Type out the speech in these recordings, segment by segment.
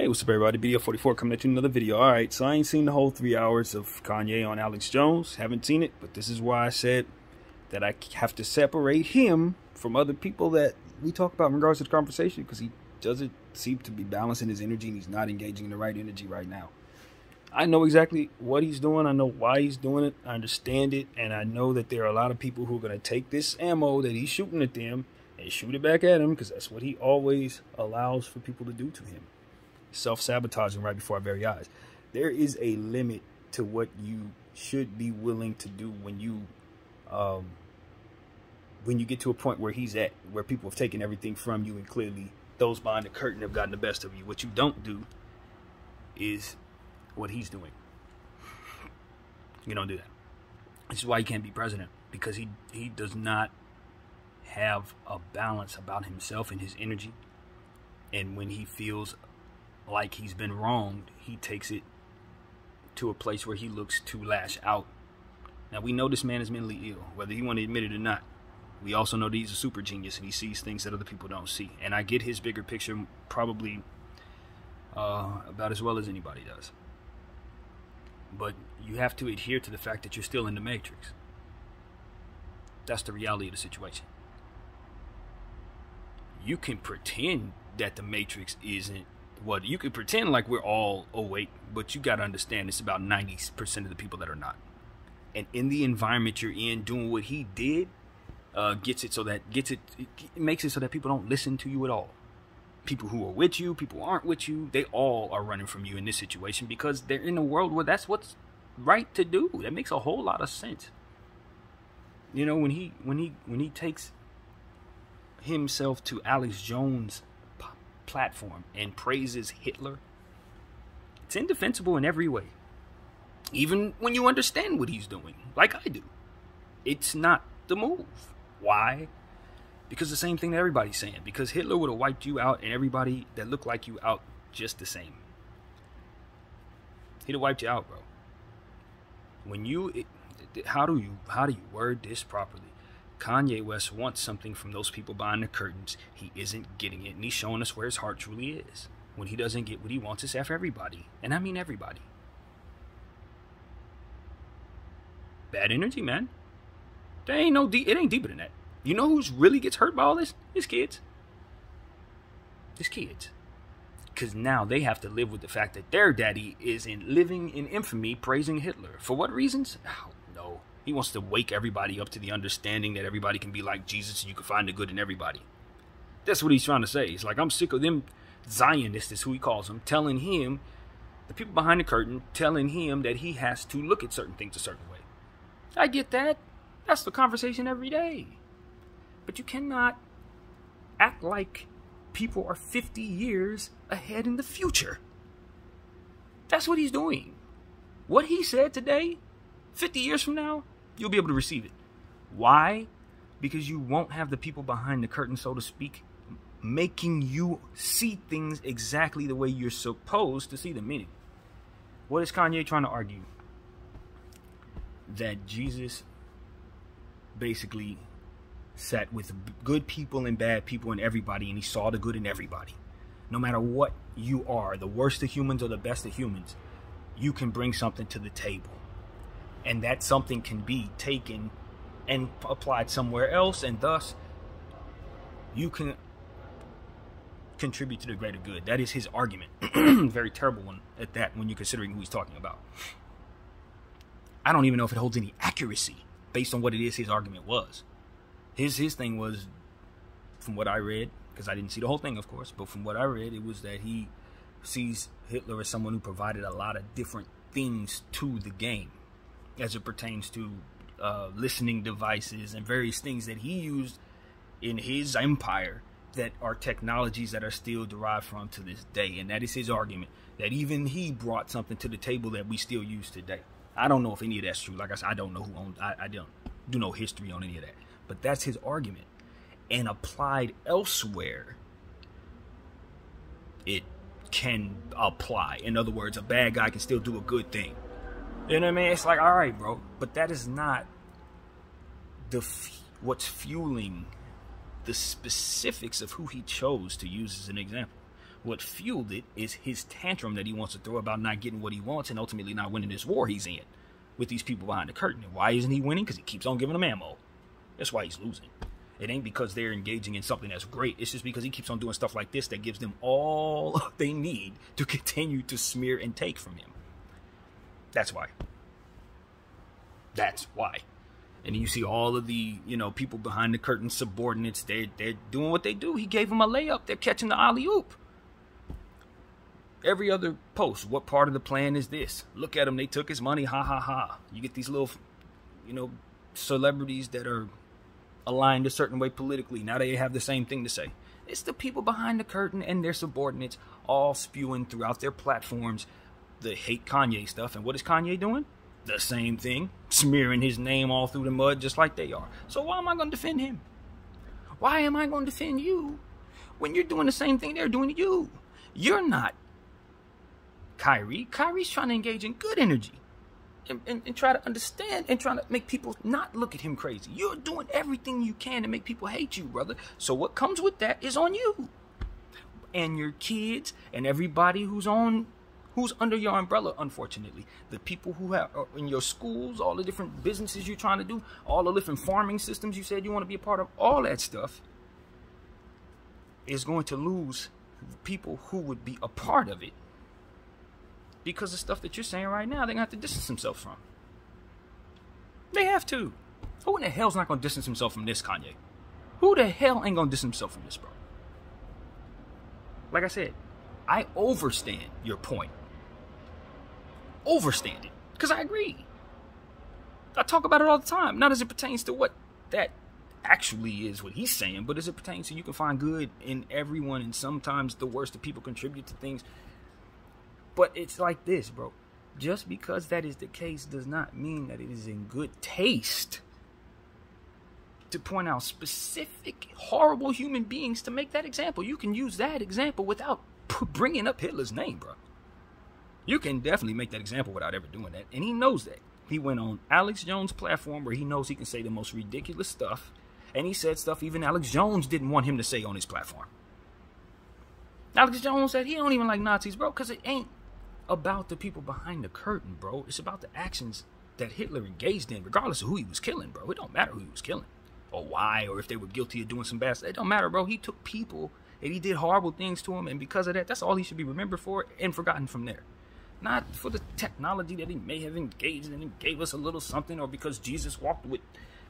Hey, what's up everybody? BDO44 coming at you another video. Alright, so I ain't seen the whole 3 hours of Kanye on Alex Jones. Haven't seen it, but this is why I said that I have to separate him from other people that we talk about in regards to the conversation, because he doesn't seem to be balancing his energy and he's not engaging in the right energy right now. I know exactly what he's doing. I know why he's doing it. I understand it. And I know that there are a lot of people who are going to take this ammo that he's shooting at them and shoot it back at him, because that's what he always allows for people to do to him. Self-sabotaging right before our very eyes. There is a limit to what you should be willing to do when you get to a point where he's at, where people have taken everything from you and clearly those behind the curtain have gotten the best of you. What you don't do is what he's doing. You don't do that. This is why he can't be president, because he does not have a balance about himself and his energy. And when he feels like he's been wronged, he takes it to a place where he looks to lash out. Now, we know this man is mentally ill, whether he want to admit it or not. We also know that he's a super genius and he sees things that other people don't see. And I get his bigger picture probably about as well as anybody does. But you have to adhere to the fact that you're still in the Matrix. That's the reality of the situation. You can pretend that the Matrix isn't what you can pretend like we're all awake, but you got to understand it's about 90% of the people that are not. And in the environment you're in, doing what he did, it makes it so that people don't listen to you at all. People who are with you, people who aren't with you, they all are running from you in this situation, because they're in a world where that's what's right to do. That makes a whole lot of sense. You know, when he takes himself to Alex Jones' platform and praises Hitler, it's indefensible in every way. Even when you understand what he's doing, like I do, it's not the move. Why? Because the same thing that everybody's saying. Because Hitler would have wiped you out and everybody that looked like you out just the same. He'd have wiped you out, bro. How do you word this properly? Kanye West wants something from those people behind the curtains. He isn't getting it, and he's showing us where his heart truly is. When he doesn't get what he wants, it's after everybody. And I mean everybody. Bad energy, man. There ain't no it ain't deeper than that. You know who's really gets hurt by all this? His kids. His kids. Because now they have to live with the fact that their daddy is living in infamy praising Hitler. For what reasons? Oh, no. He wants to wake everybody up to the understanding that everybody can be like Jesus and you can find the good in everybody. That's what he's trying to say. It's like, I'm sick of them Zionists, is who he calls them, telling him, the people behind the curtain, telling him that he has to look at certain things a certain way. I get that. That's the conversation every day. But you cannot act like people are 50 years ahead in the future. That's what he's doing. What he said today, 50 years from now, you'll be able to receive it. Why? Because you won't have the people behind the curtain, so to speak, making you see things exactly the way you're supposed to see them. Meaning, what is Kanye trying to argue? That Jesus basically sat with good people and bad people and everybody, and he saw the good in everybody. No matter what you are, the worst of humans or the best of humans, you can bring something to the table. And that something can be taken and applied somewhere else, and thus you can contribute to the greater good. That is his argument. Very terrible one at that, when you're considering who he's talking about. I don't even know if it holds any accuracy based on what it is his argument was. His thing was, from what I read, because I didn't see the whole thing, of course, but from what I read, it was that he sees Hitler as someone who provided a lot of different things to the game, as it pertains to listening devices and various things that he used in his empire that are technologies that are still derived from to this day. And that is his argument, that even he brought something to the table that we still use today. I don't know if any of that's true. Like I said, I don't know who owned, I don't do no history on any of that. But that's his argument. And applied elsewhere, it can apply. In other words, a bad guy can still do a good thing. You know what I mean? It's like, all right, bro. But that is not what's fueling the specifics of who he chose to use as an example. What fueled it is his tantrum that he wants to throw about not getting what he wants and ultimately not winning this war he's in with these people behind the curtain. And why isn't he winning? Because he keeps on giving them ammo. That's why he's losing. It ain't because they're engaging in something that's great. It's just because he keeps on doing stuff like this that gives them all they need to continue to smear and take from him. That's why. That's why. And you see all of the, people behind the curtain, subordinates, they're doing what they do. He gave them a layup. They're catching the alley-oop. Every other post, what part of the plan is this? Look at him, they took his money, ha ha ha. You get these little, celebrities that are aligned a certain way politically. Now they have the same thing to say. It's the people behind the curtain and their subordinates all spewing throughout their platforms the hate Kanye stuff. And what is Kanye doing? The same thing, smearing his name all through the mud just like they are. So why am I going to defend him? Why am I going to defend you when you're doing the same thing they're doing to you? You're not Kyrie. Kyrie's trying to engage in good energy and try to understand and trying to make people not look at him crazy. You're doing everything you can to make people hate you, brother. So what comes with that is on you and your kids and everybody who's under your umbrella, unfortunately. The people who are in your schools, all the different businesses you're trying to do, all the different farming systems you said you want to be a part of, all that stuff is going to lose people who would be a part of it. Because the stuff that you're saying right now, they're going to have to distance themselves from. They have to. Who in the hell's not going to distance himself from this, Kanye? Who the hell ain't going to distance himself from this, bro? Like I said, I overstand your point. Overstand it. Because I agree. I talk about it all the time. Not as it pertains to what that actually is, what he's saying, but as it pertains to you can find good in everyone, and sometimes the worst of people contribute to things. But it's like this, bro. Just because that is the case does not mean that it is in good taste to point out specific horrible human beings to make that example. You can use that example without bringing up Hitler's name, bro. You can definitely make that example without ever doing that. And he knows that. He went on Alex Jones' platform where he knows he can say the most ridiculous stuff. And he said stuff even Alex Jones didn't want him to say on his platform. Alex Jones said he don't even like Nazis, bro, because it ain't about the people behind the curtain, bro. It's about the actions that Hitler engaged in, regardless of who he was killing, bro. It don't matter who he was killing or why, or if they were guilty of doing some bad stuff. It don't matter, bro. He took people and he did horrible things to them, and because of that, that's all he should be remembered for and forgotten from there. Not for the technology that he may have engaged in and gave us a little something, or because Jesus walked with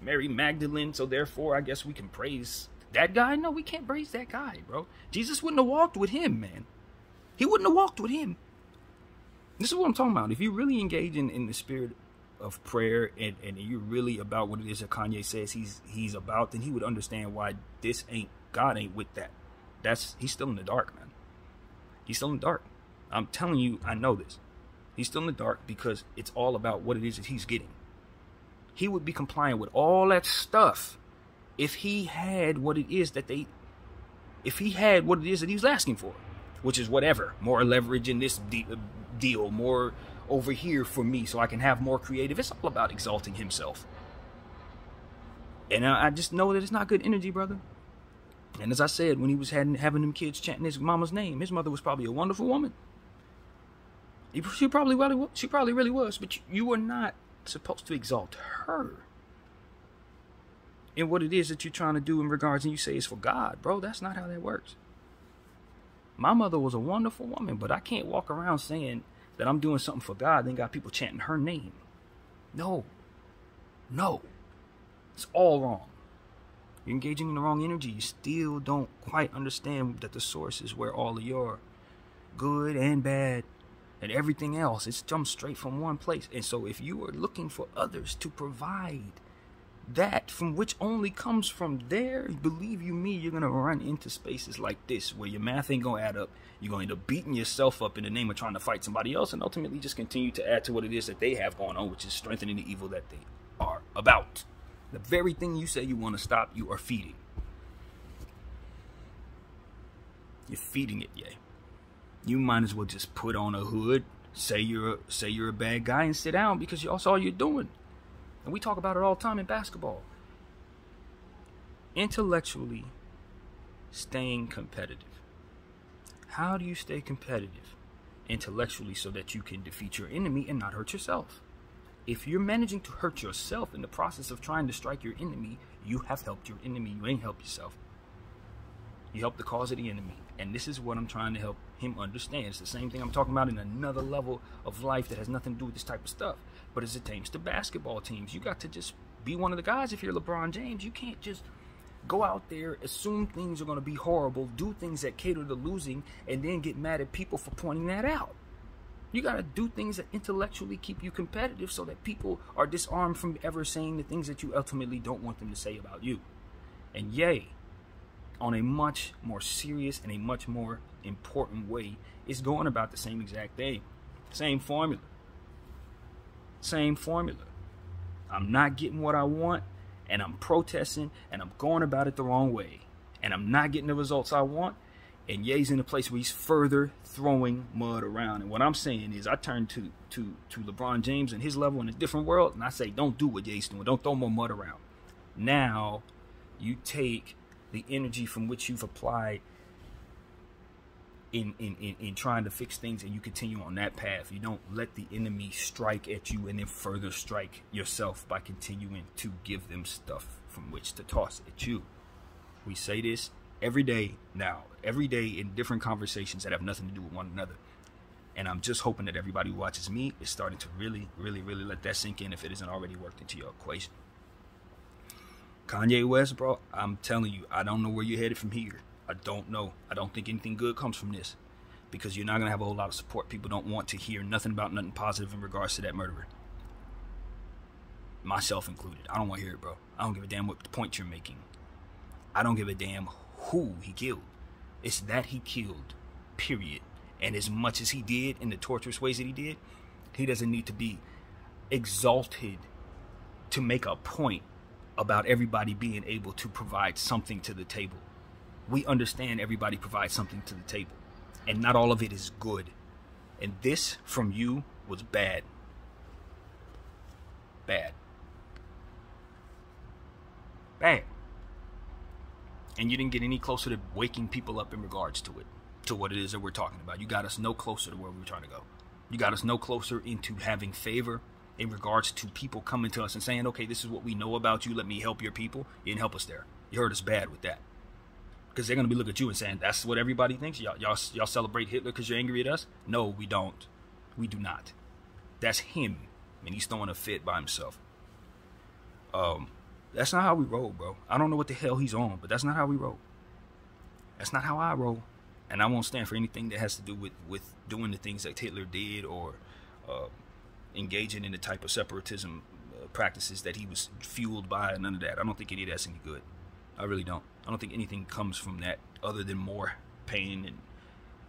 Mary Magdalene, so therefore I guess we can praise that guy. No, we can't praise that guy, bro. Jesus wouldn't have walked with him, man. He wouldn't have walked with him. This is what I'm talking about. If you really engage in the spirit of prayer and you're really about what it is that Kanye says he's about, then he would understand why God ain't with that. He's still in the dark, man. He's still in the dark. I'm telling you, I know this. He's still in the dark because it's all about what it is that he's getting. He would be compliant with all that stuff if he had what it is that he was asking for, which is whatever, more leverage in this deal, more over here for me so I can have more creative. It's all about exalting himself. And I just know that it's not good energy, brother. And as I said, when he was having them kids chanting his mama's name, his mother was probably a wonderful woman. She probably really was, but you were not supposed to exalt her in what it is that you're trying to do in regards, and you say it's for God, bro. That's not how that works. My mother was a wonderful woman, but I can't walk around saying that I'm doing something for God, then got people chanting her name. No. It's all wrong. You're engaging in the wrong energy. You still don't quite understand that the source is where all of your good and bad and everything else, it comes straight from one place. And so if you are looking for others to provide that from which only comes from there, believe you me, you're going to run into spaces like this where your math ain't going to add up. You're going to end up beating yourself up in the name of trying to fight somebody else, and ultimately just continue to add to what it is that they have going on, which is strengthening the evil that they are about. The very thing you say you want to stop, you are feeding. You're feeding it, yeah. You might as well just put on a hood, say you're a bad guy, and sit down, because that's all you're doing. And we talk about it all the time in basketball. Intellectually staying competitive. How do you stay competitive intellectually so that you can defeat your enemy and not hurt yourself? If you're managing to hurt yourself in the process of trying to strike your enemy, you have helped your enemy. You ain't helped yourself. You help the cause of the enemy. And this is what I'm trying to help him understand. It's the same thing I'm talking about in another level of life that has nothing to do with this type of stuff. But as it pertains to basketball teams, you got to just be one of the guys. If you're LeBron James, you can't just go out there, assume things are going to be horrible, do things that cater to losing, and then get mad at people for pointing that out. You got to do things that intellectually keep you competitive so that people are disarmed from ever saying the things that you ultimately don't want them to say about you. And Ye, on a much more serious and a much more important way, is going about the same exact thing. Same formula. Same formula. I'm not getting what I want, and I'm protesting, and I'm going about it the wrong way. And I'm not getting the results I want, and Ye's in a place where he's further throwing mud around. And what I'm saying is I turn to LeBron James and his level in a different world, and I say, don't do what Ye's doing. Don't throw more mud around. Now, you take the energy from which you've applied in trying to fix things, and you continue on that path. You don't let the enemy strike at you and then further strike yourself by continuing to give them stuff from which to toss at you. We say this every day now, every day in different conversations that have nothing to do with one another. And I'm just hoping that everybody who watches me is starting to really let that sink in if it isn't already worked into your equation. Kanye West, bro, I'm telling you, I don't know where you're headed from here. I don't know. I don't think anything good comes from this, because you're not going to have a whole lot of support. People don't want to hear nothing about nothing positive in regards to that murderer. Myself included. I don't want to hear it, bro. I don't give a damn what the point you're making. I don't give a damn who he killed. It's that he killed, period. And as much as he did in the torturous ways that he did, he doesn't need to be exalted to make a point about everybody being able to provide something to the table. We understand everybody provides something to the table, and not all of it is good. And this from you was bad. Bad. Bad. And you didn't get any closer to waking people up in regards to it, to what it is that we're talking about. You got us no closer to where we were trying to go. You got us no closer into having favor in regards to people coming to us and saying, okay, this is what we know about you, let me help your people. You didn't help us there. You hurt us bad with that. Because they're going to be looking at you and saying, that's what everybody thinks? Y'all celebrate Hitler because you're angry at us? No, we don't. We do not. That's him, and he's throwing a fit by himself. That's not how we roll, bro. I don't know what the hell he's on, but that's not how we roll. That's not how I roll. And I won't stand for anything that has to do with doing the things that Hitler did, or engaging in the type of separatism practices that he was fueled by, and none of that. I don't think any of that's any good. I really don't. I don't think anything comes from that other than more pain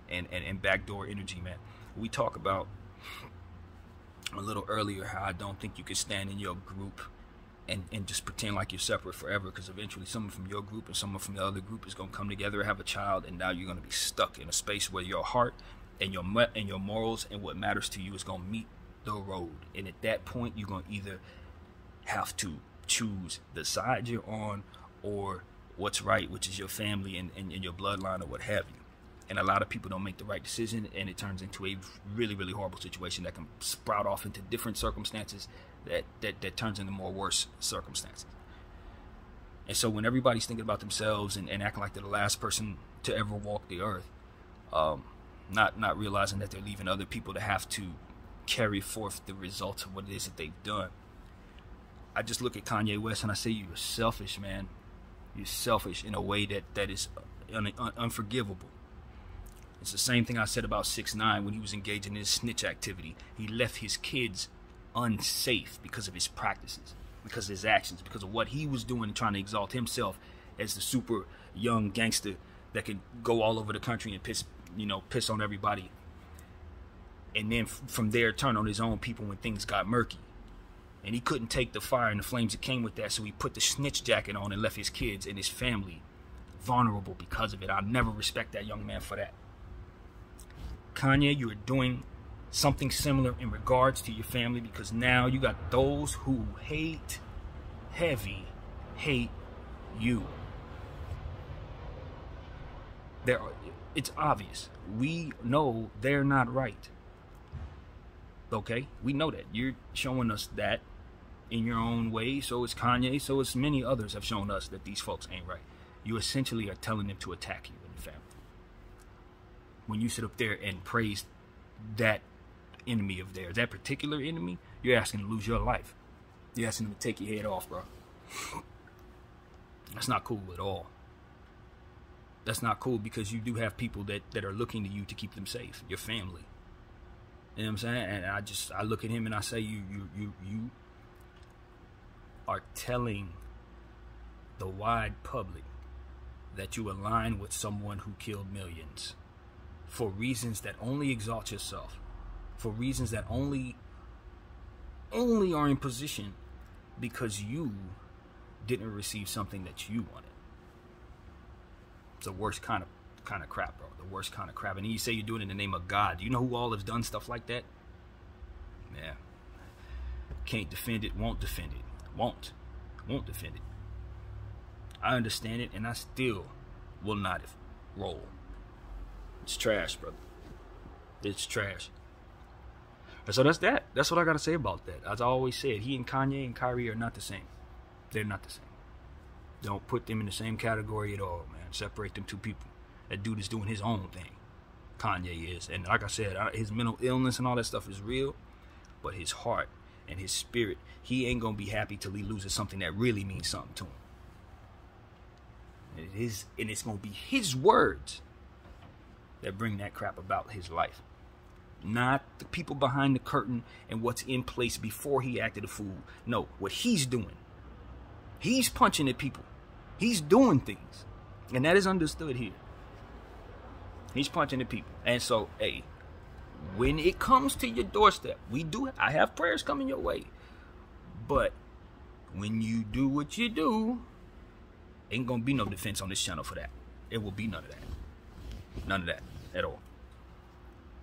and backdoor energy, man. We talk about a little earlier how I don't think you can stand in your group and just pretend like you're separate forever, because eventually someone from your group and someone from the other group is going to come together and have a child, and now you're going to be stuck in a space where your heart and your morals and what matters to you is going to meet the road. And at that point, you're going to either have to choose the side you're on, or what's right, which is your family and your bloodline or what have you. And a lot of people don't make the right decision, and it turns into a really horrible situation that can sprout off into different circumstances that turns into more worse circumstances. And so when everybody's thinking about themselves and acting like they're the last person to ever walk the earth, not realizing that they're leaving other people to have to carry forth the results of what it is that they've done. I just look at Kanye West and I say, you're selfish, man. You're selfish in a way that is unforgivable. It's the same thing I said about 6ix9ine when he was engaging in his snitch activity. He left his kids unsafe because of his practices, because of his actions, because of what he was doing and trying to exalt himself as the super young gangster that could go all over the country and piss on everybody. And then from there turn on his own people when things got murky. And he couldn't take the fire and the flames that came with that, so he put the snitch jacket on and left his kids and his family vulnerable because of it. I'll never respect that young man for that. Kanye, you are doing something similar in regards to your family, because now you got those who hate you. It's obvious. We know they're not right. Okay? We know that. You're showing us that in your own way. So is Kanye. So is many others have shown us that these folks ain't right. You essentially are telling them to attack you and the family. When you sit up there and praise that enemy of theirs, that particular enemy, you're asking to lose your life. You're asking them to take your head off, bro. That's not cool at all. That's not cool, because you do have people that are looking to you to keep them safe, your family. You know what I'm saying? And I look at him and I say, you are telling the wide public that you align with someone who killed millions for reasons that only exalt yourself, for reasons that only are in position because you didn't receive something that you wanted. It's the worst kind of crap, bro. The worst kind of crap. And then you say you do it in the name of God. Do you know who all has done stuff like that? Yeah. Can't defend it, won't defend it. Won't defend it. I understand it, and I still will not roll. It's trash, brother. It's trash. And so that's that. That's what I got to say about that. As I always said, he and Kanye and Kyrie are not the same. They're not the same. Don't put them in the same category at all, man. Separate them two people. That dude is doing his own thing. Kanye is. And like I said, his mental illness and all that stuff is real. But his heart and his spirit, he ain't going to be happy till he loses something that really means something to him. And it's going to be his words that bring that crap about his life. Not the people behind the curtain and what's in place before he acted a fool. No, what he's doing. He's punching at people. He's doing things. And that is understood here. He's punching at people. And so, hey, when it comes to your doorstep, I have prayers coming your way. But when you do what you do, ain't gonna be no defense on this channel for that. It will be none of that. None of that at all.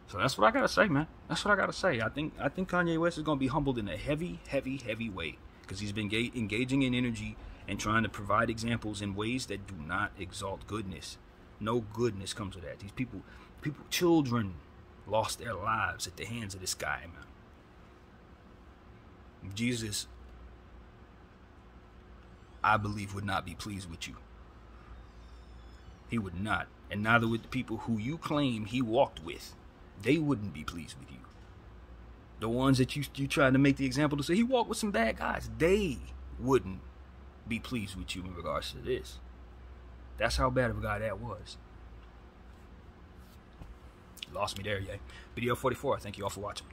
So that's what I gotta say, man. That's what I gotta say. I think Kanye West is gonna be humbled in a heavy, heavy, heavy way, because he's been engaging in energy and trying to provide examples in ways that do not exalt goodness. No goodness comes of that. These people, children lost their lives at the hands of this guy, man. Jesus, I believe, would not be pleased with you. He would not. And neither would the people who you claim he walked with. They wouldn't be pleased with you. The ones that you tried to make the example to say he walked with some bad guys, they wouldn't be pleased with you in regards to this. That's how bad of a guy that was. Lost me there, yeah. Video 44. Thank you all for watching.